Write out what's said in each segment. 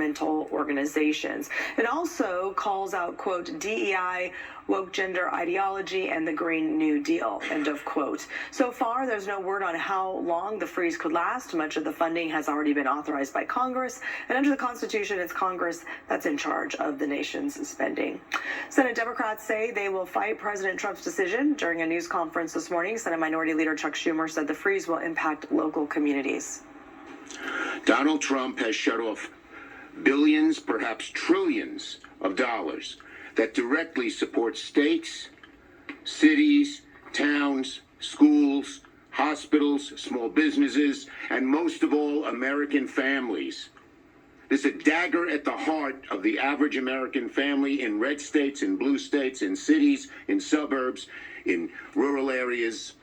governmental organizations. It also calls out, quote, DEI, woke gender ideology, and the Green New Deal, end of quote. So far, there's no word on how long the freeze could last. Much of the funding has already been authorized by Congress, and under the Constitution, it's Congress that's in charge of the nation's spending. Senate Democrats say they will fight President Trump's decision. During a news conference this morning, Senate Minority Leader Chuck Schumer said the freeze will impact local communities. Donald Trump has shut off billions, perhaps trillions of dollars that directly support states, cities, towns, schools, hospitals, small businesses, and most of all, American families. This is a dagger at the heart of the average American family in red states, in blue states, in cities, in suburbs, in rural areas.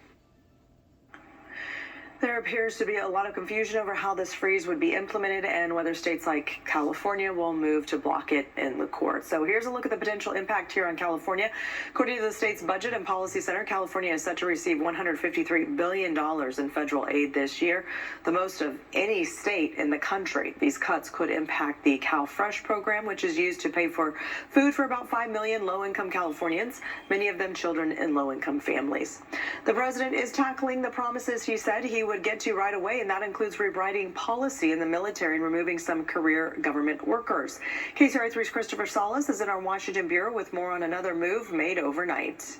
There appears to be a lot of confusion over how this freeze would be implemented and whether states like California will move to block it in the courts. So here's a look at the potential impact here on California. According to the state's Budget and Policy Center, California is set to receive $153 billion in federal aid this year, the most of any state in the country. These cuts could impact the CalFresh program, which is used to pay for food for about 5 million low-income Californians, many of them children in low-income families. The president is tackling the promises he said he would get to right away, and that includes rewriting policy in the military and removing some career government workers. KCRA3's Christopher Salas is in our Washington bureau with more on another move made overnight.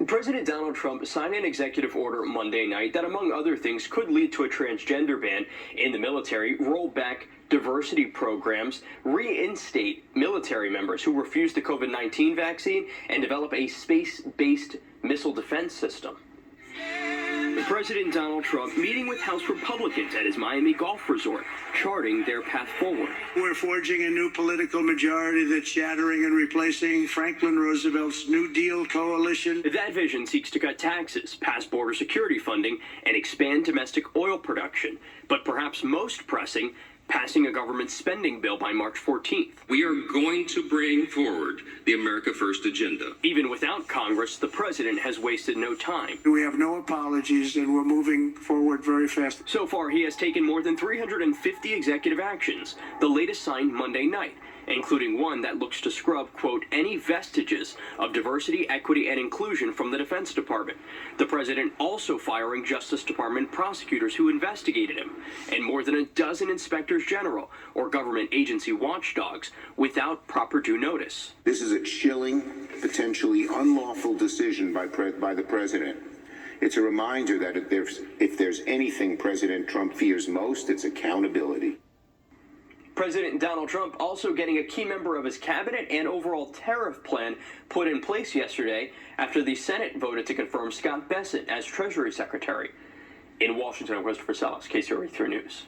President Donald Trump signed an executive order Monday night that, among other things, could lead to a transgender ban in the military, roll back diversity programs, reinstate military members who refuse the COVID-19 vaccine, and develop a space-based missile defense system. President Donald Trump meeting with House Republicans at his Miami golf resort, charting their path forward. We're forging a new political majority that's shattering and replacing Franklin Roosevelt's New Deal coalition. That vision seeks to cut taxes, pass border security funding, and expand domestic oil production. But perhaps most pressing, passing a government spending bill by March 14th. We are going to bring forward the America First agenda. Even without Congress, the president has wasted no time. We have no apologies, and we're moving forward very fast. So far, he has taken more than 350 executive actions, the latest signed Monday night, including one that looks to scrub, quote, any vestiges of diversity, equity, and inclusion from the Defense Department. The president also firing Justice Department prosecutors who investigated him, and more than a dozen inspectors general or government agency watchdogs without proper due notice. This is a chilling, potentially unlawful decision by the president. It's a reminder that if there's anything President Trump fears most, it's accountability. President Donald Trump also getting a key member of his cabinet and overall tariff plan put in place yesterday after the Senate voted to confirm Scott Bessent as Treasury Secretary. In Washington, I'm Christopher Salas, KCRA3 News.